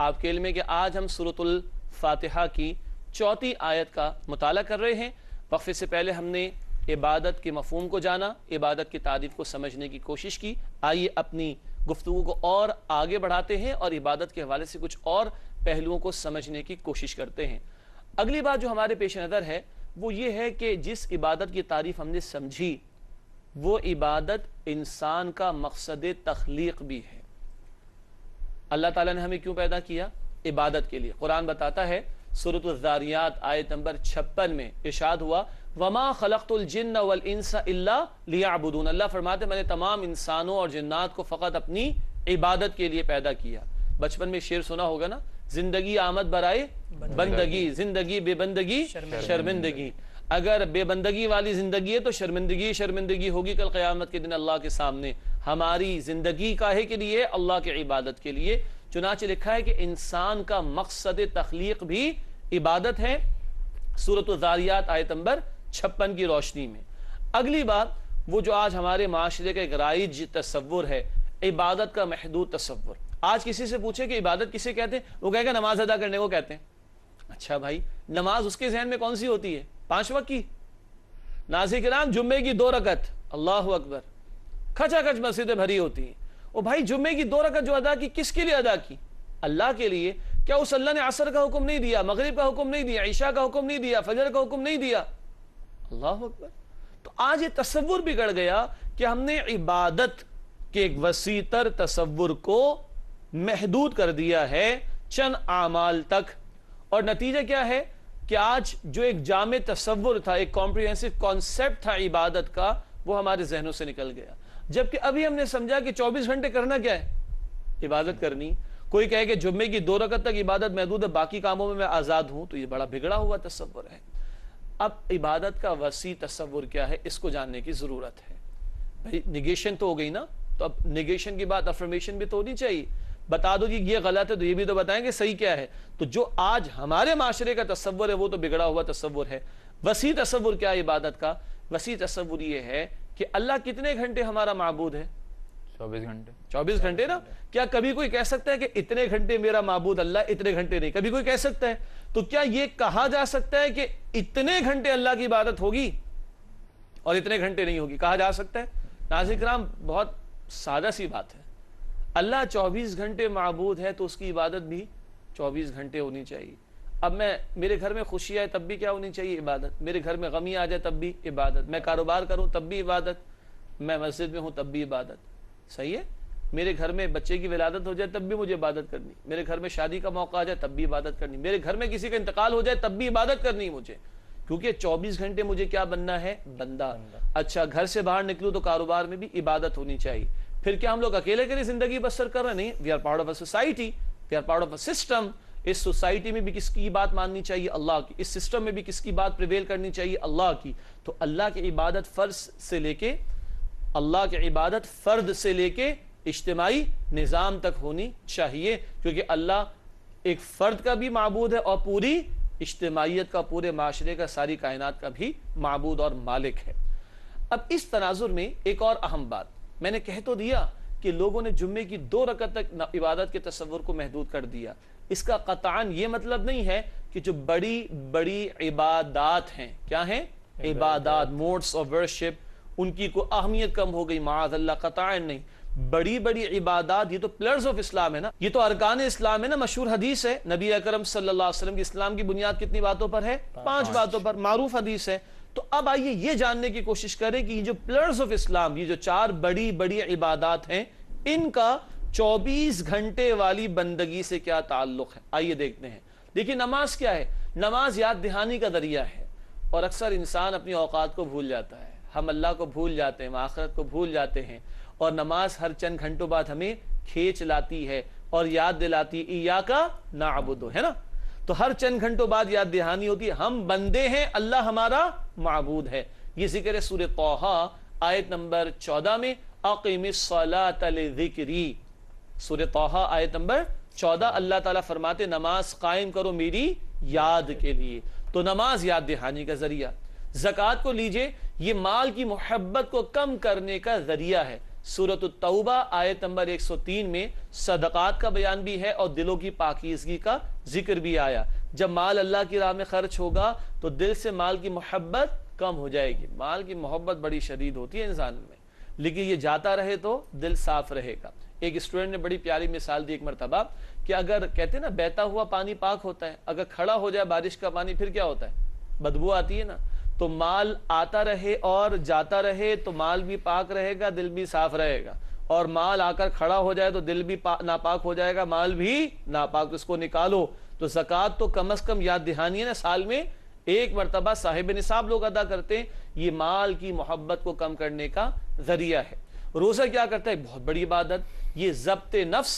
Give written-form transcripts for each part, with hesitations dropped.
آپ کے علم ہے کہ آج ہم سورۃ الفاتحہ کی چوتھی آیت کا مطالعہ کر رہے ہیں۔ وقفے سے پہلے ہم نے عبادت کے مفہوم کو جانا، عبادت کی تعریف کو سمجھنے کی کوشش کی۔ آئیے اپنی گفتگو کو اور آگے بڑھاتے ہیں اور عبادت کے حوالے سے کچھ اور پہلوؤں کو سمجھنے کی کوشش کرتے ہیں۔ اگلی بات جو ہمارے پیش نظر ہے وہ یہ ہے کہ جس عبادت کی تعریف ہم نے سمجھی وہ عبادت انسان کا مقصد تخلیق بھی ہے۔ اللہ تعالیٰ نے ہمیں کیوں پیدا کیا؟ عبادت کے لیے۔ قرآن بتاتا ہے سورۃ الذاریات آیت نمبر 56 میں ارشاد ہوا وما خلقت الجن والانس الا لیعبدون۔ اللہ فرماتے میں نے تمام انسانوں اور جنات کو فقط اپنی عبادت کے لیے پیدا کیا۔ بچپن میں شعر سنا ہوگا نا، زندگی آمد برائے بندگی، زندگی بے بندگی شرمندگی۔ اگر بے بندگی والی زندگی ہے تو شرمندگی ہوگی کل قیامت کے دن اللہ کے سامنے۔ ہماری زندگی کاہے کے لیے؟ اللہ کی عبادت کے لیے۔ چنانچہ لکھا ہے کہ انسان کا مقصد تخلیق بھی عبادت ہے، سورۃ الذاریات آیت نمبر 56 کی روشنی میں۔ اگلی بات وہ جو آج ہمارے معاشرے کا ایک رائج تصور ہے، عبادت کا محدود تصور۔ آج کسی سے پوچھے کہ عبادت کسے کہتے ہیں، وہ کہے گا نماز ادا کرنے کو کہتے ہیں۔ اچھا بھائی، نماز اس کے ذہن میں کون سی ہوتی ہے؟ 5 وقت کی؟ ناظرین کرام، جمعے کی 2 رکعت، اللہ اکبر، کھچا کھچ مسجدیں بھری ہوتی ہیں۔ او بھائی، جمعے کی 2 رکعت جو ادا کی کس کے لیے ادا کی؟ اللہ کے لیے۔ کیا اس اللہ نے عصر کا حکم نہیں دیا، مغرب کا حکم نہیں دیا، عشاء کا حکم نہیں دیا، فجر کا حکم نہیں دیا؟ اللہ اکبر۔ تو آج یہ تصور بگڑ گیا کہ ہم نے عبادت کے ایک وسیع تر تصور کو محدود کر دیا ہے چند اعمال تک، اور نتیجہ کیا ہے کہ آج جو ایک جامع تصور تھا، ایک کمپریہنسو کانسیپٹ تھا عبادت کا، وہ ہمارے ذہنوں سے نکل گیا۔ جبکہ ابھی ہم نے سمجھا کہ 24 گھنٹے کرنا کیا ہے؟ عبادت کرنی۔ کوئی کہے کہ جمعے کی 2 رکعت تک عبادت محدود ہے، باقی کاموں میں آزاد ہوں، تو یہ بڑا بگڑا ہوا تصور ہے۔ اب عبادت کا وسیع تصور کیا ہے، اس کو جاننے کی ضرورت ہے۔ بھائی نگیشن تو ہو گئی نا، تو اب نگیشن کی بات افرمیشن بھی تو ہونی چاہیے۔ بتا دو کہ یہ غلط ہے تو یہ بھی تو بتائیں کہ صحیح کیا ہے۔ تو جو آج ہمارے معاشرے کا تصور ہے وہ تو بگڑا ہوا تصور ہے۔ وسیع تصور کیا ہے عبادت کا؟ وسیع تصور یہ ہے کہ اللہ کتنے گھنٹے ہمارا معبود ہے؟ 24 گھنٹے۔ 24 گھنٹے نا۔ کیا کبھی کوئی کہہ سکتا ہے کہ اتنے گھنٹے میرا معبود اللہ، اتنے گھنٹے نہیں؟ کبھی کوئی کہہ سکتا ہے؟ تو کیا یہ کہا جا سکتا ہے کہ اتنے گھنٹے اللہ کی عبادت ہوگی اور اتنے گھنٹے نہیں ہوگی؟ کہا جا سکتا ہے؟ ناظرین کرام، بہت سادہ سی بات ہے۔ اللہ 24 گھنٹے معبود ہے تو اس کی عبادت بھی 24 گھنٹے ہونی چاہیے۔ اب میرے گھر میں خوشی آئے تب بھی کیا ہونی چاہیے؟ عبادت۔ میرے گھر میں غمی آ جائے تب بھی عبادت۔ میں کاروبار کروں تب بھی عبادت۔ میں مسجد میں ہوں تب بھی عبادت۔ صحیح ہے؟ میرے گھر میں بچے کی ولادت ہو جائے تب بھی مجھے عبادت کرنی۔ میرے گھر میں شادی کا موقع آ جائے تب بھی عبادت کرنی۔ میرے گھر میں کسی کا انتقال ہو جائے تب بھی عبادت کرنی مجھے، کیونکہ 24 گھنٹے مجھے کیا بننا ہے؟ بندہ۔ اچھا، گھر سے باہر نکلوں تو کاروبار میں بھی عبادت ہونی چاہیے۔ پھر کیا ہم لوگ اکیلے کے لیے زندگی بسر کر رہے؟ نہیں، we are part of a society, we are part of a system. اس سوسائٹی میں بھی کس کی بات ماننی چاہیے؟ اللہ کی۔ اس سسٹم میں بھی کس کی بات پریویل کرنی چاہیے؟ اللہ کی۔ تو اللہ کی عبادت فرض سے لے کے، اللہ کی عبادت فرد سے لے کے اجتماعی نظام تک ہونی چاہیے، کیونکہ اللہ ایک فرد کا بھی معبود ہے اور پوری اجتماعیت کا، پورے معاشرے کا، ساری کائنات کا بھی معبود اور مالک ہے۔ اب اس تناظر میں ایک اور اہم بات میں نے کہہ تو دیا کہ لوگوں نے جمعے کی 2 رکعت تک عبادت کے تصور کو محدود کر دیا۔ اس کا قطعاً یہ مطلب نہیں ہے کہ جو بڑی بڑی عبادات ہیں، کیا ہیں؟ عبادات، موڈس آف ورشپ، ان کی کوئی اہمیت کم ہو گئی؟ معاذ اللہ، قطعاً نہیں۔ بڑی بڑی عبادات یہ تو پلرز آف اسلام ہے نا، یہ تو ارکان اسلام ہے نا۔ مشہور حدیث ہے، نبی اکرم صلی اللہ علیہ وسلم کی اسلام کی بنیاد کتنی باتوں پر ہے؟ 5 باتوں پر، معروف حدیث ہے۔ تو اب آئیے یہ جاننے کی کوشش کریں کہ یہ جو پلرز آف اسلام، یہ جو 4 بڑی بڑی عبادات ہیں، ان کا 24 گھنٹے والی بندگی سے کیا تعلق ہے؟ آئیے دیکھتے ہیں۔ دیکھیے، نماز کیا ہے؟ نماز یاد دہانی کا ذریعہ ہے، اور اکثر انسان اپنی اوقات کو بھول جاتا ہے۔ ہم اللہ کو بھول جاتے ہیں، آخرت کو بھول جاتے ہیں، اور نماز ہر چند گھنٹوں بعد ہمیں کھینچ لاتی ہے اور یاد دلاتی ہے ایاک نعبد، ہے نا؟ تو ہر چند گھنٹوں بعد یاد دہانی ہوتی ہے، ہم بندے ہیں، اللہ ہمارا معبود ہے۔ یہ ذکر ہے سورہ طٰہٰ آیت نمبر 14 میں، اقم الصلاۃ لذکری۔ سورہ طٰہٰ آیت نمبر 14 اللہ تعالیٰ فرماتے نماز قائم کرو میری یاد کے لیے۔ تو نماز یاد دہانی کا ذریعہ۔ زکوٰۃ کو لیجئے، یہ مال کی محبت کو کم کرنے کا ذریعہ ہے۔ سورۃ التوبہ آیت نمبر 103 میں صدقات کا بیان بھی ہے اور دلوں کی پاکیزگی کا ذکر بھی آیا. جب مال اللہ کی راہ میں خرچ ہوگا تو دل سے مال کی محبت کم ہو جائے گی. مال کی محبت بڑی شدید ہوتی ہے انسان میں، لیکن یہ جاتا رہے تو دل صاف رہے گا. ایک اسٹوڈنٹ نے بڑی پیاری مثال دی ایک مرتبہ کہ اگر کہتے ہیں نا بہتا ہوا پانی پاک ہوتا ہے، اگر کھڑا ہو جائے بارش کا پانی پھر کیا ہوتا ہے؟ بدبو آتی ہے نا. تو مال آتا رہے اور جاتا رہے تو مال بھی پاک رہے گا، دل بھی صاف رہے گا. اور مال آ کر کھڑا ہو جائے تو دل بھی ناپاک ہو جائے گا، مال بھی ناپاک. اس کو نکالو. تو زکوٰۃ تو کم از کم یاد دہانی ہے نا، سال میں ایک مرتبہ صاحب نصاب لوگ ادا کرتے ہیں. یہ مال کی محبت کو کم کرنے کا ذریعہ ہے. روزہ کیا کرتا ہے؟ بہت بڑی عبادت. یہ ضبط نفس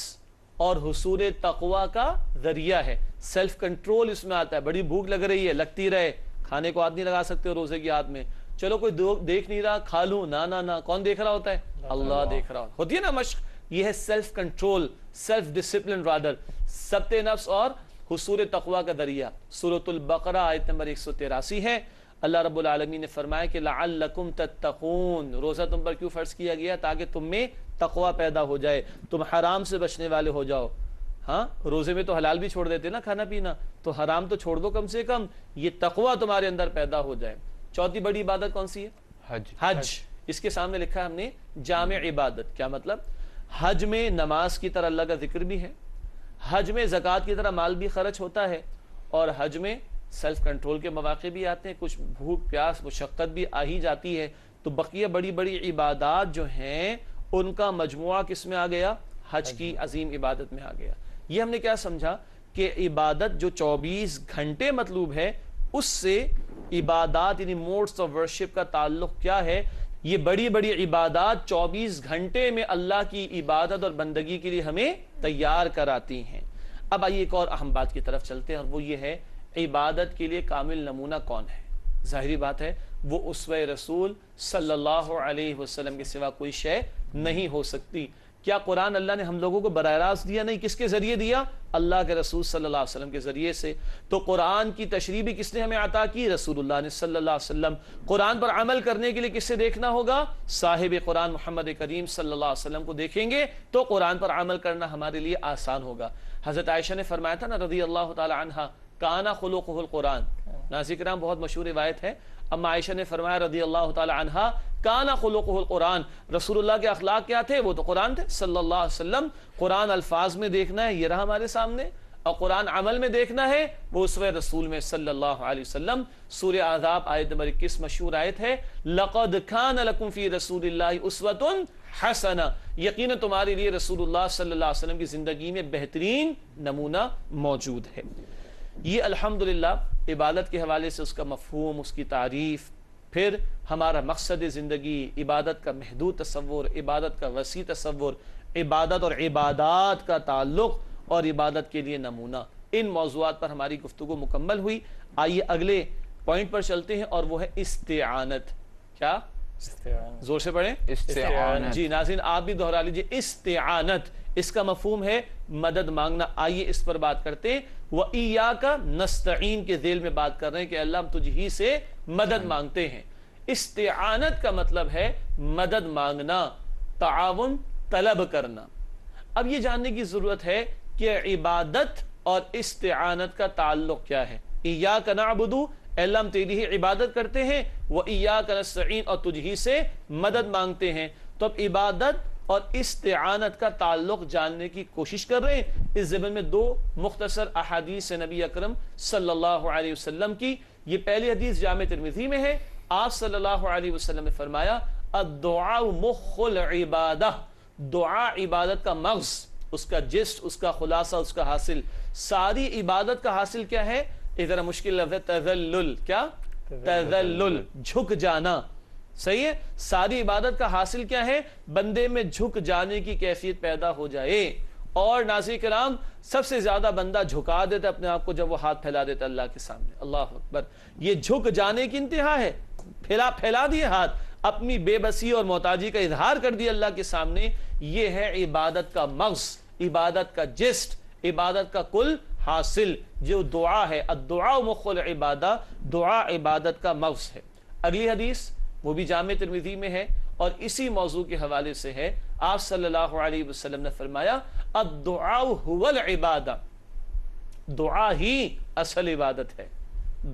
اور حصول تقوی کا ذریعہ ہے. سیلف کنٹرول اس میں آتا ہے. بڑی بھوک لگ رہی ہے، لگتی رہے، کھانے کو ہاتھ نہیں لگا سکتے روزے کی ہاتھ میں. چلو کوئی دیکھ نہیں رہا، کھا لوں. نہ کون دیکھ رہا ہوتا ہے؟ اللہ دیکھ رہا ہوتی ہے نا مشق. یہ ہے self control, self discipline rather, ضبط نفس اور حصول تقوی کا ذریعہ. سورۃ البقرہ آیت نمبر 183 ہے. اللہ رب العالمین نے فرمایا کہ لعلکم تتقون، روزہ تم پر کیوں فرض کیا گیا؟ تاکہ تم میں تقوی پیدا ہو جائے، تم حرام سے بچنے والے ہو جاؤ. ہاں روزے میں تو حلال بھی چھوڑ دیتے نا کھانا پینا، تو حرام تو چھوڑ دو کم سے کم، یہ تقوی تمہارے اندر پیدا ہو جائے. چوتھی بڑی عبادت کون سی ہے؟ حج. اس کے سامنے لکھا ہے ہم نے جامع عبادت. کیا مطلب؟ حج میں نماز کی طرح اللہ کا ذکر بھی ہے، حج میں زکوٰۃ کی طرح مال بھی خرچ ہوتا ہے، اور حج میں سیلف کنٹرول کے مواقع بھی آتے ہیں، کچھ بھوک پیاس مشقت بھی آ ہی جاتی ہے. تو بقیہ بڑی بڑی عبادات جو ہیں ان کا مجموعہ کس میں آ گیا؟ حج کی عظیم عبادت میں آ گیا. یہ ہم نے کیا سمجھا کہ عبادت جو 24 گھنٹے مطلوب ہے اس سے عبادات یعنی موڈز آف ورشپ کا تعلق کیا ہے. یہ بڑی بڑی عبادات 24 گھنٹے میں اللہ کی عبادت اور بندگی کے لیے ہمیں تیار کراتی ہیں. اب آئیے ایک اور اہم بات کی طرف چلتے ہیں، اور وہ یہ ہے عبادت کے لیے کامل نمونہ کون ہے؟ ظاہری بات ہے وہ اسوہ رسول صلی اللہ علیہ وسلم کے سوا کوئی شے نہیں ہو سکتی. کیا قرآن اللہ نے ہم لوگوں کو براہ راست دیا؟ نہیں. کس کے ذریعے دیا؟ اللہ کے رسول صلی اللہ علیہ وسلم کے ذریعے سے. تو قرآن کی تشریح بھی کس نے ہمیں عطا کی؟ رسول اللہ نے صلی اللہ علیہ وسلم. قرآن پر عمل کرنے کے لیے کس سے دیکھنا ہوگا؟ صاحب قرآن محمد کریم صلی اللہ علیہ وسلم کو دیکھیں گے تو قرآن پر عمل کرنا ہمارے لیے آسان ہوگا. حضرت عائشہ نے فرمایا تھا نا رضی اللہ تعالی عنہا، کانا خلقہ القرآن. ناظرین کرام بہت مشہور روایت ہے. اما عائشہ نے فرمایا رضی اللہ تعالی عنہا، کانا خلقہ القرآن، رسول اللہ کے اخلاق کیا تھے؟ وہ تو قرآن تھے صلی اللہ علیہ وسلم. قرآن الفاظ میں دیکھنا ہے، یہ رہا ہمارے سامنے، اور قرآن عمل میں دیکھنا ہے، وہ اسوہ رسول میں صلی اللہ علیہ وسلم. سورہ احزاب آیت نمبر 21 مشہور آیت ہے، لقد کان لکم فی رسول اللہ اسوۃ حسنہ، یقینا تمہارے لیے رسول اللہ صلی اللہ علیہ وسلم کی زندگی میں بہترین نمونہ موجود ہے. یہ الحمدللہ عبادت کے حوالے سے اس کا مفہوم، اس کی تعریف، پھر ہمارا مقصد زندگی، عبادت کا محدود تصور، عبادت کا وسیع تصور، عبادت اور عبادات کا تعلق اور عبادت کے لیے نمونہ، ان موضوعات پر ہماری گفتگو مکمل ہوئی. آئیے اگلے پوائنٹ پر چلتے ہیں، اور وہ ہے استعانت. کیا؟ زور سے پڑھیں. استعانت. جی ناظرین آپ بھی دہرا لیجئے. استعانت اس کا مفہوم ہے مدد مانگنا. آئیے اس پر بات کرتے ہیں. وَإِيَّاكَ نَسْتَعِين کے ذیل میں بات کر رہے ہیں کہ اللہ ہم تجھ ہی سے مدد مانگتے ہیں. استعانت کا مطلب ہے مدد مانگنا، تعاون طلب کرنا. اب یہ جاننے کی ضرورت ہے کہ عبادت اور استعانت کا تعلق کیا ہے. ایاک نعبد، اے اللہ ہم تیری ہی عبادت کرتے ہیں، وایاک نستعین، اور تجھ ہی سے مدد مانگتے ہیں. تو اب عبادت اور استعانت کا تعلق جاننے کی کوشش کر رہے ہیں. اس ضمن میں دو مختصر احادیث نبی اکرم صلی اللہ علیہ وسلم کی. یہ پہلی حدیث جامع ترمذی میں ہے. آپ صلی اللہ علیہ وسلم نے فرمایا الدعاء مخ العبادہ، دعا عبادت کا مغز، اس کا جسٹ، اس کا خلاصہ، اس کا حاصل. ساری عبادت کا حاصل کیا ہے؟ ایک ذرا مشکل لفظ ہے تذلل. کیا؟ تذلل، جھک جانا. صحیح ہے. ساری عبادت کا حاصل کیا ہے؟ بندے میں جھک جانے کی کیفیت پیدا ہو جائے. اور ناظرین کرام سب سے زیادہ بندہ جھکا دیتا اپنے آپ کو جب وہ ہاتھ پھیلا دیتا اللہ کے سامنے. اللہ اکبر. یہ جھک جانے کی انتہا ہے. پھیلا دیے ہاتھ، اپنی بے بسی اور محتاجی کا اظہار کر دیا اللہ کے سامنے. یہ ہے عبادت کا مغز، عبادت کا جسٹ، عبادت کا کل حاصل جو دعا ہے. الدعاء مخ العبادہ، دعا عبادت کا مغز ہے. اگلی حدیث وہ بھی جامع ترمذی میں ہے، اور اسی موضوع کے حوالے سے ہے، آپ صلی اللہ علیہ وسلم نے فرمایا الدعاء هو العبادہ، دعا ہی اصل عبادت ہے،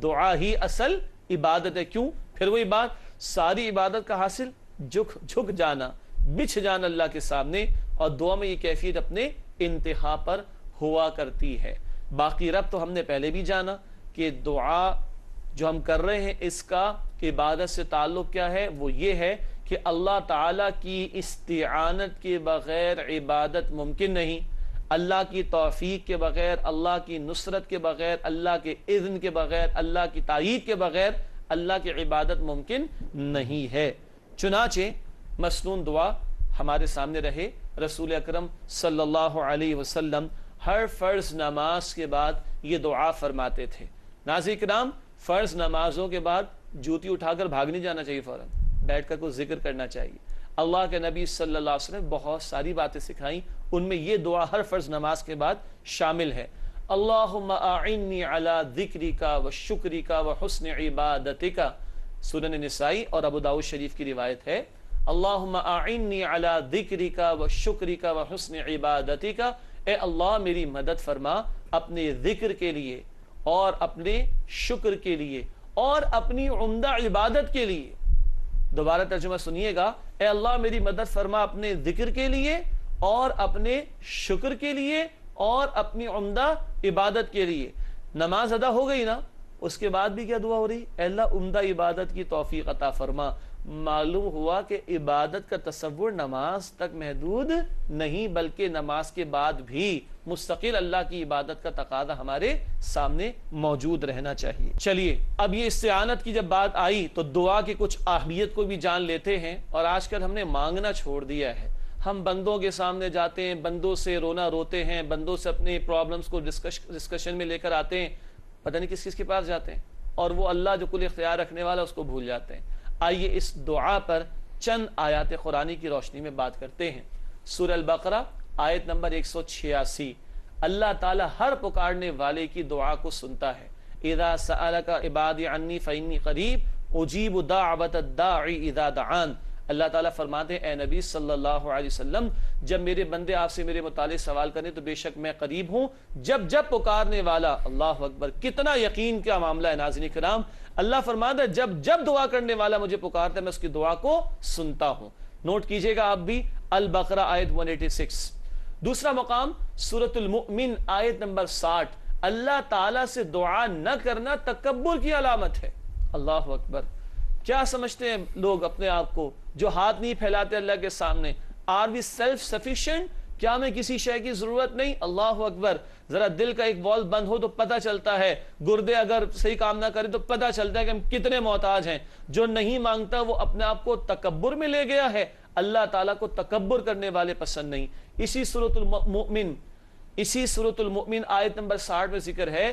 دعا ہی اصل عبادت ہے۔ کیوں؟ پھر وہی بات، ساری عبادت کا حاصل جھک جانا، بچھ جانا اللہ کے سامنے، اور دعا میں یہ کیفیت اپنے انتہا پر ہوا کرتی ہے۔ باقی رب تو ہم نے پہلے بھی جانا کہ دعا جو ہم کر رہے ہیں اس کا عبادت سے تعلق کیا ہے، وہ یہ ہے کہ اللہ تعالیٰ کی استعانت کے بغیر عبادت ممکن نہیں، اللہ کی توفیق کے بغیر، اللہ کی نصرت کے بغیر، اللہ کے اذن کے بغیر، اللہ کی تائید کے بغیر اللہ کی عبادت ممکن نہیں ہے۔ چنانچہ مسنون دعا ہمارے سامنے رہے، رسول اکرم صلی اللہ علیہ وسلم ہر فرض نماز کے بعد یہ دعا فرماتے تھے۔ ناظرین کرام، فرض نمازوں کے بعد جوتی اٹھا کر بھاگ نہیں جانا چاہیے، فوراً بیٹھ کر کوئی ذکر کرنا چاہیے۔ اللہ کے نبی صلی اللہ علیہ وسلم بہت ساری باتیں سکھائیں، ان میں یہ دعا ہر فرض نماز کے بعد شامل ہے۔ اللہم اعنی علی ذکرک و شکرک و حسن عبادتک، سنن نسائی اور ابو داؤد شریف کی روایت ہے، اللہم اعنی علی ذکرک و شکرک و حسن عبادتک، اے اللہ میری مدد فرما اپنے ذکر کے لیے اور اپنے شکر کے لیے اور اپنی عمدہ عبادت کے لیے۔ دوبارہ ترجمہ سنیے گا، اے اللہ میری مدد فرما اپنے ذکر کے لیے اور اپنے شکر کے لیے اور اپنی عمدہ عبادت کے لیے۔ نماز ادا ہو گئی نا، اس کے بعد بھی کیا دعا ہو رہی؟ اے اللہ عمدہ عبادت کی توفیق عطا فرما۔ معلوم ہوا کہ عبادت کا تصور نماز تک محدود نہیں، بلکہ نماز کے بعد بھی مستقل اللہ کی عبادت کا تقاضا ہمارے سامنے موجود رہنا چاہیے۔ چلیے اب یہ استعانت کی جب بات آئی تو دعا کی کچھ اہمیت کو بھی جان لیتے ہیں، اور آج کل ہم نے مانگنا چھوڑ دیا ہے، ہم بندوں کے سامنے جاتے ہیں، بندوں سے رونا روتے ہیں، بندوں سے اپنے پرابلمز کو ڈسکشن میں لے کر آتے ہیں، پتہ نہیں کس کس کے پاس جاتے ہیں، اور وہ اللہ جو کل اختیار رکھنے والا اس کو بھول جاتے ہیں۔ آئیے اس دعا پر چند آیات قرآنی کی روشنی میں بات کرتے ہیں۔ سورہ البقرہ آیت نمبر 186، اللہ تعالی ہر پکارنے والے کی دعا کو سنتا ہے۔ اذا سألک عبادی عنی فإنی قریب اجیب دعوت الداعی اذا دعان، اللہ تعالیٰ فرماتے ہیں اے نبی صلی اللہ علیہ وسلم، جب میرے بندے آپ سے میرے متعلق سوال کریں تو بے شک میں قریب ہوں جب پکارنے والا۔ اللہ اکبر، کتنا یقین کا معاملہ ہے ناظرین کرام۔ اللہ فرماتا ہے جب دعا کرنے والا مجھے پکارتا ہے میں اس کی دعا کو سنتا ہوں۔ نوٹ کیجئے گا آپ بھی، البقرہ آیت 186۔ دوسرا مقام سورۃ المؤمن آیت نمبر 60، اللہ تعالیٰ سے دعا نہ کرنا تکبر کی علامت ہے۔ اللہ اکبر، کیا سمجھتے ہیں لوگ اپنے آپ کو جو ہاتھ نہیں پھیلاتے اللہ کے سامنے؟ Are we self sufficient? کیا ہمیں کسی شے کی ضرورت نہیں؟ اللہ اکبر، ذرا دل کا ایک وال بند ہو تو پتہ چلتا ہے، گردے اگر صحیح کام نہ کرے تو پتہ چلتا ہے کہ ہم کتنے محتاج ہیں۔ جو نہیں مانگتا وہ اپنے آپ کو تکبر میں لے گیا ہے، اللہ تعالیٰ کو تکبر کرنے والے پسند نہیں۔ اسی سورۃ المؤمن آیت نمبر 60 میں ذکر ہے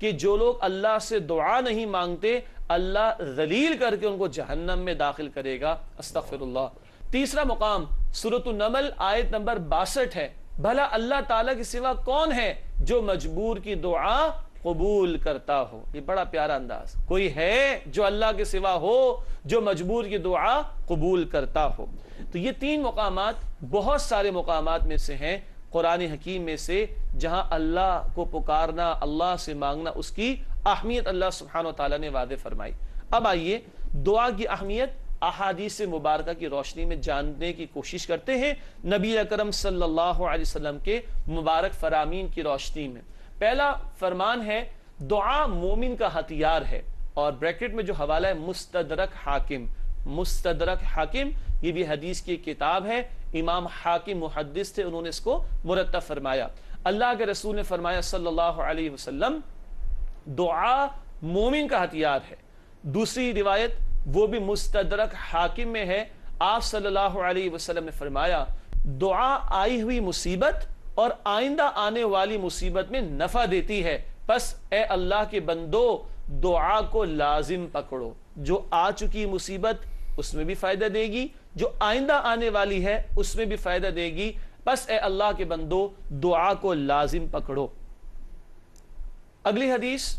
کہ جو لوگ اللہ سے دعا نہیں مانگتے اللہ ذلیل کر کے ان کو جہنم میں داخل کرے گا۔ استغفر اللہ۔ تیسرا مقام سورۃ النمل آیت نمبر 62 ہے، بھلا اللہ تعالیٰ کے سوا کون ہے جو مجبور کی دعا قبول کرتا ہو؟ یہ بڑا پیارا انداز، کوئی ہے جو اللہ کے سوا ہو جو مجبور کی دعا قبول کرتا ہو؟ تو یہ تین مقامات بہت سارے مقامات میں سے ہیں قرآن حکیم میں سے جہاں اللہ کو پکارنا، اللہ سے مانگنا، اس کی اہمیت اللہ سبحانہ وتعالی نے واضح فرمائی۔ اب آئیے دعا کی اہمیت احادیث مبارکہ کی روشنی میں جاننے کی کوشش کرتے ہیں، نبی اکرم صلی اللہ علیہ وسلم کے مبارک فرامین کی روشنی میں۔ پہلا فرمان ہے دعا مومن کا ہتھیار ہے، اور بریکٹ میں جو حوالہ ہے مستدرک حاکم، مستدرک حاکم یہ بھی حدیث کی کتاب ہے، امام حاکم محدث تھے، انہوں نے اس کو مرتب فرمایا۔ اللہ کے رسول نے فرمایا صلی اللہ علیہ وسلم دعا مومن کا ہتھیار ہے۔ دوسری روایت وہ بھی مستدرک حاکم میں ہے، آپ صلی اللہ علیہ وسلم نے فرمایا دعا آئی ہوئی مصیبت اور آئندہ آنے والی مصیبت میں نفع دیتی ہے، پس اے اللہ کے بندو دعا کو لازم پکڑو، جو آ چکی مصیبت اس میں بھی فائدہ دے گی، جو آئندہ آنے والی ہے اس میں بھی فائدہ دے گی، پس اے اللہ کے بندو دعا کو لازم پکڑو۔ اگلی حدیث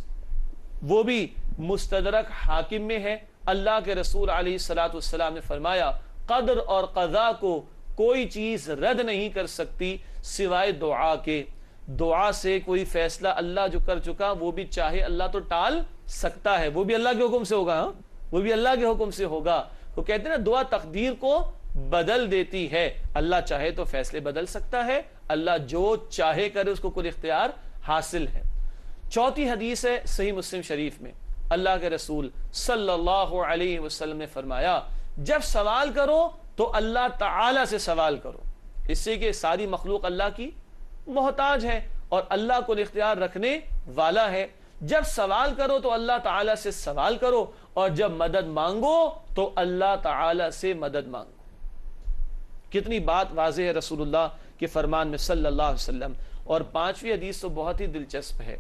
وہ بھی مستدرک حاکم میں ہے، اللہ کے رسول علیہ الصلوۃ والسلام نے فرمایا قدر اور قضا کو کوئی چیز رد نہیں کر سکتی سوائے دعا کے. دعا سے کوئی فیصلہ اللہ جو کر چکا وہ بھی چاہے اللہ تو ٹال سکتا ہے, وہ بھی اللہ کے حکم سے ہوگا. ہاں وہ بھی اللہ کے حکم سے ہوگا. وہ کہتے ہیں نا دعا تقدیر کو بدل دیتی ہے. اللہ چاہے تو فیصلے بدل سکتا ہے, اللہ جو چاہے کرے اس کو کل اختیار حاصل ہے. چوتھی حدیث ہے صحیح مسلم شریف میں, اللہ کے رسول صلی اللہ علیہ وسلم نے فرمایا جب سوال کرو تو اللہ تعالی سے سوال کرو, اس سے کہ ساری مخلوق اللہ کی محتاج ہے اور اللہ کو اختیار رکھنے والا ہے. جب سوال کرو تو اللہ تعالی سے سوال کرو, اور جب مدد مانگو تو اللہ تعالی سے مدد مانگو. کتنی بات واضح ہے رسول اللہ کے فرمان میں صلی اللہ علیہ وسلم. اور پانچویں حدیث تو بہت ہی دلچسپ ہے,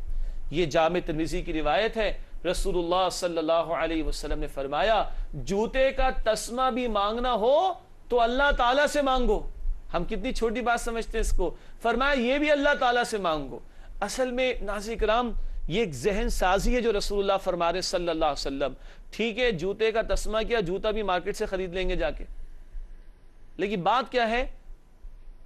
یہ جامع ترمذی کی روایت ہے. رسول اللہ صلی اللہ علیہ وسلم نے فرمایا جوتے کا تسمہ بھی مانگنا ہو تو اللہ تعالیٰ سے مانگو. ہم کتنی چھوٹی بات سمجھتے ہیں اس کو, فرمایا یہ بھی اللہ تعالیٰ سے مانگو. اصل میں ناظرین کرام یہ ایک ذہن سازی ہے جو رسول اللہ فرما رہے صلی اللہ علیہ وسلم. ٹھیک ہے جوتے کا تسمہ کیا, جوتا بھی مارکیٹ سے خرید لیں گے جا کے, لیکن بات کیا ہے,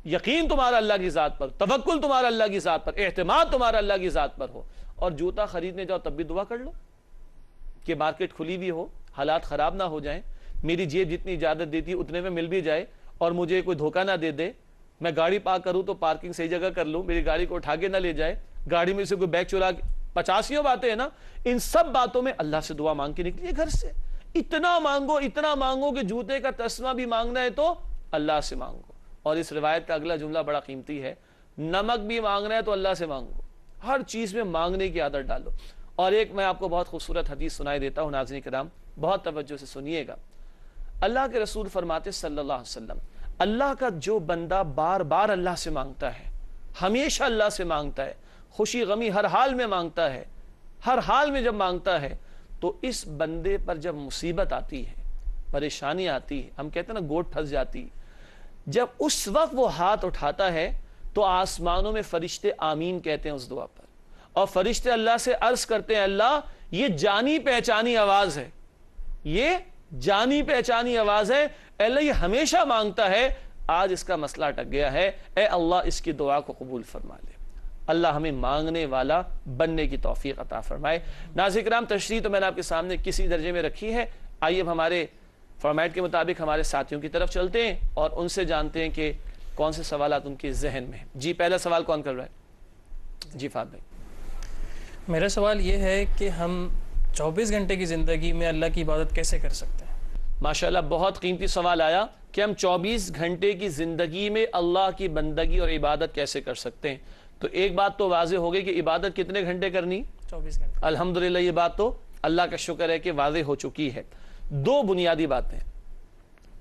یقین تمہارا اللہ کی ذات پر, توکل تمہارا اللہ کی ذات پر, اعتماد تمہارا اللہ کی ذات پر ہو. اور جوتا خریدنے جاؤ تب بھی دعا کر لو کہ مارکیٹ کھلی بھی ہو, حالات خراب نہ ہو جائیں, میری جیب جتنی اجازت دیتی اتنے میں مل بھی جائے, اور مجھے کوئی دھوکہ نہ دے دے. میں گاڑی پارک کروں تو پارکنگ صحیح جگہ کر لوں, میری گاڑی کو اٹھا کے نہ لے جائے, گاڑی میں سے کوئی بیگ چرا کے, 85 باتیں ہیں نا. ان سب باتوں میں اللہ سے دعا مانگ کے نکلیے گھر سے. اتنا مانگو کہ جوتے کا تسمہ بھی مانگنا ہے تو اللہ سے مانگو. اور اس روایت کا اگلا جملہ بڑا قیمتی ہے, نمک بھی مانگنا ہے تو اللہ سے مانگو. ہر چیز میں مانگنے کی عادت ڈالو. اور ایک میں آپ کو بہت خوبصورت حدیث سنائی دیتا ہوں ناظرین کرام, بہت توجہ سے سنیے گا. اللہ کے رسول فرماتے صلی اللہ علیہ وسلم اللہ کا جو بندہ بار بار اللہ سے مانگتا ہے, ہمیشہ اللہ سے مانگتا ہے, خوشی غمی ہر حال میں مانگتا ہے, ہر حال میں جب مانگتا ہے تو اس بندے پر جب مصیبت آتی ہے, پریشانی آتی ہے, ہم کہتے ہیں نا گوٹ پھنس جاتی, جب اس وقت وہ ہاتھ اٹھاتا ہے تو آسمانوں میں فرشتے آمین کہتے ہیں اس دعا پر, اور فرشتے اللہ سے عرض کرتے ہیں اللہ یہ جانی پہچانی آواز ہے, یہ جانی پہچانی آواز ہے, اے اللہ یہ ہمیشہ مانگتا ہے, آج اس کا مسئلہ اٹک گیا ہے, اے اللہ اس کی دعا کو قبول فرما لے. اللہ ہمیں مانگنے والا بننے کی توفیق عطا فرمائے. ناظرین کرام تشریح تو میں نے آپ کے سامنے کسی درجے میں رکھی ہے. آئیے اب ہمارے فارمیٹ کے مطابق ہمارے ساتھیوں کی طرف چلتے ہیں اور ان سے جانتے ہیں کہ کون سے سوالات ان کے ذہن میں ہیں. جی پہلا سوال کون کر رہا ہے؟ جی فہد بھائی. میرا سوال یہ ہے کہ ہم 24 گھنٹے کی زندگی میں اللہ کی عبادت کیسے کر سکتے ہیں؟ ماشاءاللہ بہت قیمتی سوال آیا کہ ہم 24 گھنٹے کی زندگی میں اللہ کی بندگی اور عبادت کیسے کر سکتے ہیں. تو ایک بات تو واضح ہو گئی کہ عبادت کتنے گھنٹے کرنی؟ 24 گھنٹے. الحمدللہ یہ بات تو اللہ کا شکر ہے کہ واضح ہو چکی ہے. دو بنیادی باتیں,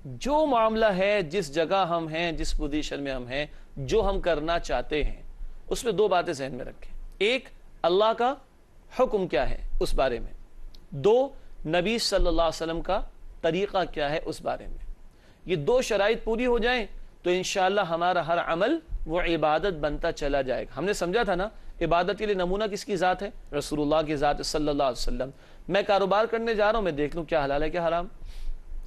جو معاملہ ہے, جس جگہ ہم ہیں, جس پوزیشن میں ہم ہیں, جو ہم کرنا چاہتے ہیں, اس میں دو باتیں ذہن میں رکھیں. ایک اللہ کا حکم کیا ہے اس بارے میں, دو نبی صلی اللہ علیہ وسلم کا طریقہ کیا ہے اس بارے میں. یہ دو شرائط پوری ہو جائیں تو انشاءاللہ ہمارا ہر عمل وہ عبادت بنتا چلا جائے گا. ہم نے سمجھا تھا نا عبادت کے لیے نمونہ کس کی ذات ہے؟ رسول اللہ کی ذات صلی اللہ علیہ وسلم. میں کاروبار کرنے جا رہا ہوں, میں دیکھ لوں کیا حلال ہے کیا حرام,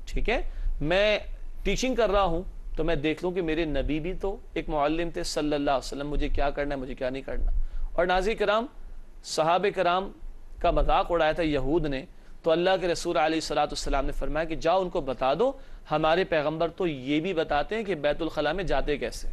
ٹھیک ہے. میں ٹیچنگ کر رہا ہوں تو میں دیکھ لوں کہ میرے نبی بھی تو ایک معلم تھے صلی اللہ علیہ وسلم, مجھے کیا کرنا ہے مجھے کیا نہیں کرنا. اور ناظرین کرام صحابہ کرام کا مذاق اڑایا تھا یہود نے, تو اللہ کے رسول علیہ الصلوۃ والسلام نے فرمایا کہ جاؤ ان کو بتا دو ہمارے پیغمبر تو یہ بھی بتاتے ہیں کہ بیت الخلاء میں جاتے کیسے,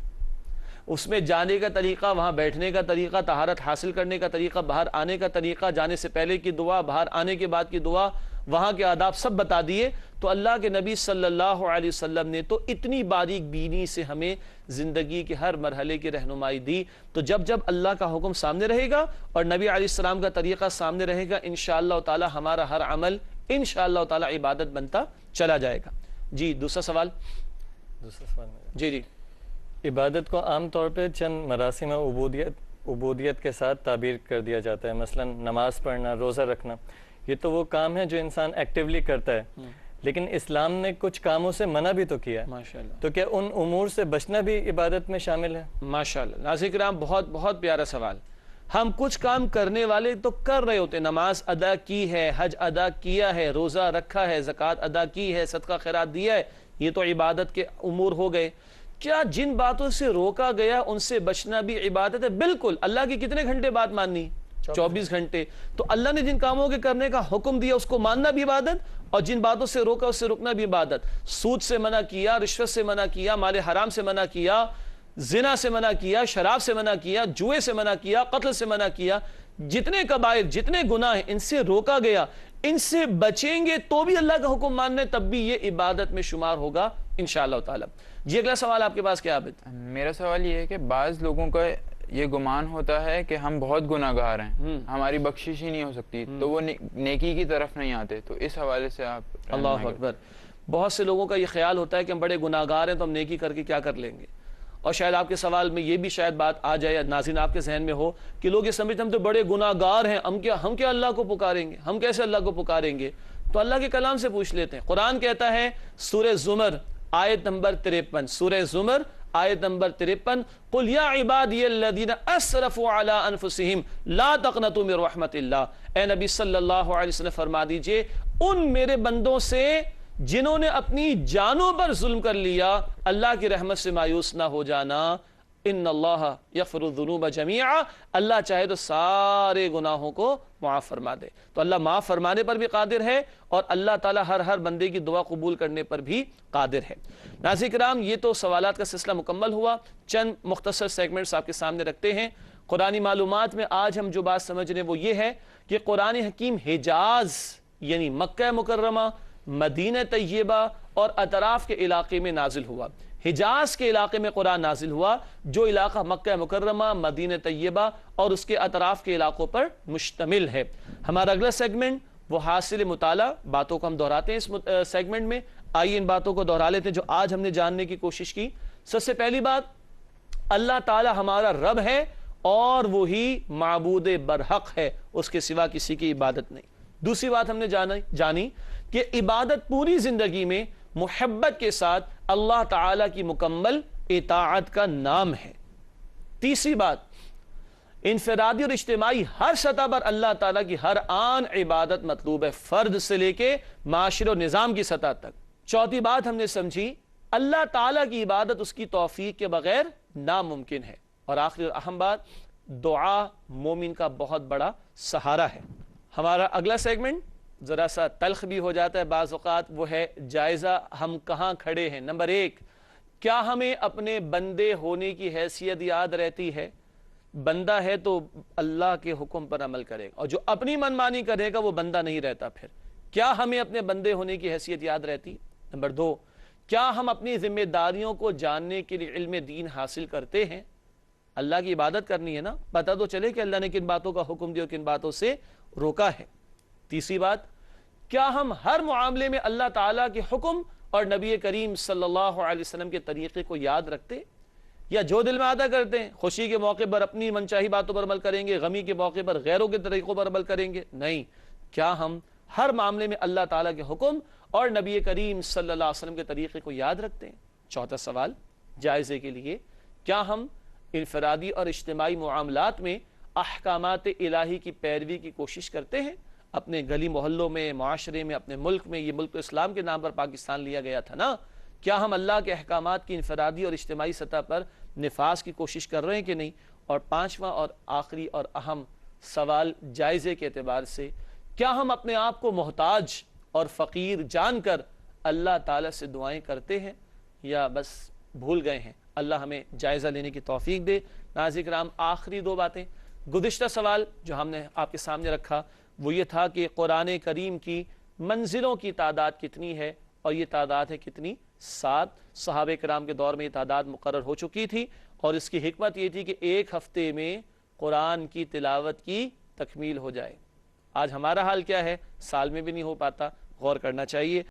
اس میں جانے کا طریقہ, وہاں بیٹھنے کا طریقہ, طہارت حاصل کرنے کا طریقہ, باہر آنے کا طریقہ, جانے سے پہلے کی دعا, باہر آنے کے بعد کی دعا, وہاں کے آداب سب بتا دیے. تو اللہ کے نبی صلی اللہ علیہ وسلم نے تو اتنی باریک بینی سے ہمیں زندگی کے ہر مرحلے کی رہنمائی دی. تو جب جب اللہ کا حکم سامنے رہے گا اور نبی علیہ السلام کا طریقہ سامنے رہے گا, انشاءاللہ تعالی ہمارا ہر عمل انشاءاللہ تعالی عبادت بنتا چلا جائے گا. جی دوسرا سوال. جی جی. عبادت کو عام طور پہ چند مراسم عبودیت کے ساتھ تعبیر کر دیا جاتا ہے, مثلا نماز پڑھنا, روزہ رکھنا. یہ تو وہ کام ہے جو انسان ایکٹیولی کرتا ہے, لیکن اسلام نے کچھ کاموں سے منع بھی تو کیا ہے. ماشاءاللہ. تو کیا ان امور سے بچنا بھی عبادت میں شامل ہے؟ ماشاءاللہ. ناظرین کرام بہت بہت پیارا سوال. ہم کچھ کام کرنے والے تو کر رہے ہوتے, نماز ادا کی ہے, حج ادا کیا ہے, روزہ رکھا ہے, زکوٰۃ ادا کی ہے, صدقہ خیرات دیا ہے, یہ تو عبادت کے امور ہو گئے. کیا جن باتوں سے روکا گیا ان سے بچنا بھی عبادت ہے؟ بالکل. اللہ کی کتنے گھنٹے بات ماننی؟ 24 گھنٹے. تو اللہ نے جن کاموں کے کرنے کا حکم دیا اس کو ماننا بھی عبادت, اور جن باتوں سے روکا اس سے رکنا بھی عبادت. سود سے منع کیا, رشوت سے منع کیا, مال حرام سے منع کیا, زنا سے منع کیا, شراب سے منع کیا, جوئے سے منع کیا, قتل سے منع کیا. جتنے کبائر, جتنے گناہ ہیں ان سے روکا گیا, ان سے بچیں گے تو بھی اللہ کا حکم ماننے, تب بھی یہ عبادت میں شمار ہوگا انشاءاللہ تعالی. جی اگلا سوال آپ کے پاس کیا عابد؟ میرا سوال یہ ہے کہ بعض لوگوں کا یہ گمان ہوتا ہے کہ ہم بہت گناہ گار ہیں, ہماری بخشش ہی نہیں ہو سکتی, تو وہ نیکی کی طرف نہیں آتے, تو اس حوالے سے آپ. اللہ اکبر. بہت سے لوگوں کا یہ خیال ہوتا ہے کہ ہم بڑے گناہ گار ہیں تو ہم نیکی کر کے کیا کر لیں گے, اور شاید آپ کے سوال میں یہ بھی شاید بات آ جائے, ناظرین آپ کے ذہن میں ہو کہ لوگ یہ سمجھتے ہم تو بڑے گناہ گار ہیں, ہم کیا اللہ کو پکاریں گے, ہم کیسے اللہ کو پکاریں گے. تو اللہ کے کلام سے پوچھ لیتے ہیں. قرآن کہتا ہے سورہ زمر آیت نمبر 53, سورہ زمر آیت نمبر 53, قل یا عبادی الذین اسرفوا علی انفسہم لا تقنطوا من رحمت اللہ. اے نبی صلی اللہ علیہ وسلم فرما دیجئے ان میرے بندوں سے جنہوں نے اپنی جانوں پر ظلم کر لیا, اللہ کی رحمت سے مایوس نہ ہو جانا. ان اللہ یغفر الذنوب جميعا, اللہ چاہے تو سارے گناہوں کو معاف فرما دے. تو اللہ معاف فرمانے پر بھی قادر ہے, اور اللہ تعالی ہر بندے کی دعا قبول کرنے پر بھی قادر ہے. ناظرین کرام, یہ تو سوالات کا سلسلہ مکمل ہوا. چند مختصر سیگمنٹس آپ کے سامنے رکھتے ہیں. قرآنی معلومات میں آج ہم جو بات سمجھ رہے ہیں وہ یہ ہے کہ قرآن حکیم حجاز یعنی مکہ مکرمہ, مدینہ طیبہ اور اطراف کے علاقے میں نازل ہوا. حجاز کے علاقے میں قرآن نازل ہوا, جو علاقہ مکہ مکرمہ, مدینہ طیبہ اور اس کے اطراف کے علاقوں پر مشتمل ہے. ہمارا اگلا سیگمنٹ وہ حاصل مطالعہ, باتوں کو ہم دہراتے ہیں اس سیگمنٹ میں. آئیے ان باتوں کو دہرا لیتے ہیں جو آج ہم نے جاننے کی کوشش کی. سب سے پہلی بات, اللہ تعالی ہمارا رب ہے اور وہی معبود برحق ہے, اس کے سوا کسی کی عبادت نہیں. دوسری بات ہم نے جانی کہ عبادت پوری زندگی میں محبت کے ساتھ اللہ تعالی کی مکمل اطاعت کا نام ہے. تیسری بات, انفرادی اور اجتماعی ہر سطح پر اللہ تعالیٰ کی ہر آن عبادت مطلوب ہے, فرد سے لے کے معاشرے و نظام کی سطح تک. چوتھی بات ہم نے سمجھی, اللہ تعالیٰ کی عبادت اس کی توفیق کے بغیر ناممکن ہے. اور آخری اور اہم بات, دعا مومن کا بہت بڑا سہارا ہے. ہمارا اگلا سیگمنٹ ذرا سا تلخ بھی ہو جاتا ہے بعض اوقات, وہ ہے جائزہ ہم کہاں کھڑے ہیں. نمبر 1, کیا ہمیں اپنے بندے ہونے کی حیثیت یاد رہتی ہے؟ بندہ ہے تو اللہ کے حکم پر عمل کرے گا, اور جو اپنی منمانی کرے گا وہ بندہ نہیں رہتا. پھر کیا ہمیں اپنے بندے ہونے کی حیثیت یاد رہتی؟ نمبر 2, کیا ہم اپنی ذمہ داریوں کو جاننے کے لیے علم دین حاصل کرتے ہیں؟ اللہ کی عبادت کرنی ہے نا, پتہ تو چلے کہ اللہ نے کن باتوں کا حکم دیا اور کن باتوں سے روکا ہے. تیسری بات, کیا ہم ہر معاملے میں اللہ تعالیٰ کے حکم اور نبی کریم صلی اللہ علیہ وسلم کے طریقے کو یاد رکھتے, یا جو دل میں آتا کرتے ہیں؟ خوشی کے موقع پر اپنی منچاہی باتوں پر عمل کریں گے, غمی کے موقع پر غیروں کے طریقوں پر عمل کریں گے؟ نہیں. کیا ہم ہر معاملے میں اللہ تعالیٰ کے حکم اور نبی کریم صلی اللہ علیہ وسلم کے طریقے کو یاد رکھتے ہیں؟ چوتھا سوال جائزے کے لیے, کیا ہم انفرادی اور اجتماعی معاملات میں احکامات الہی کی پیروی کی کوشش کرتے ہیں؟ اپنے گلی محلوں میں, معاشرے میں, اپنے ملک میں, یہ ملک اسلام کے نام پر پاکستان لیا گیا تھا نا, کیا ہم اللہ کے احکامات کی انفرادی اور اجتماعی سطح پر نفاذ کی کوشش کر رہے ہیں کہ نہیں؟ اور پانچواں اور آخری اور اہم سوال جائزے کے اعتبار سے, کیا ہم اپنے آپ کو محتاج اور فقیر جان کر اللہ تعالیٰ سے دعائیں کرتے ہیں, یا بس بھول گئے ہیں؟ اللہ ہمیں جائزہ لینے کی توفیق دے. ناظرین کرام, آخری 2 باتیں. گزشتہ سوال جو ہم نے آپ کے سامنے رکھا وہ یہ تھا کہ قرآن کریم کی منزلوں کی تعداد کتنی ہے, اور یہ تعداد ہے کتنی؟ 7. صحابہ کرام کے دور میں یہ تعداد مقرر ہو چکی تھی, اور اس کی حکمت یہ تھی کہ ایک ہفتے میں قرآن کی تلاوت کی تکمیل ہو جائے. آج ہمارا حال کیا ہے؟ سال میں بھی نہیں ہو پاتا. غور کرنا چاہیے.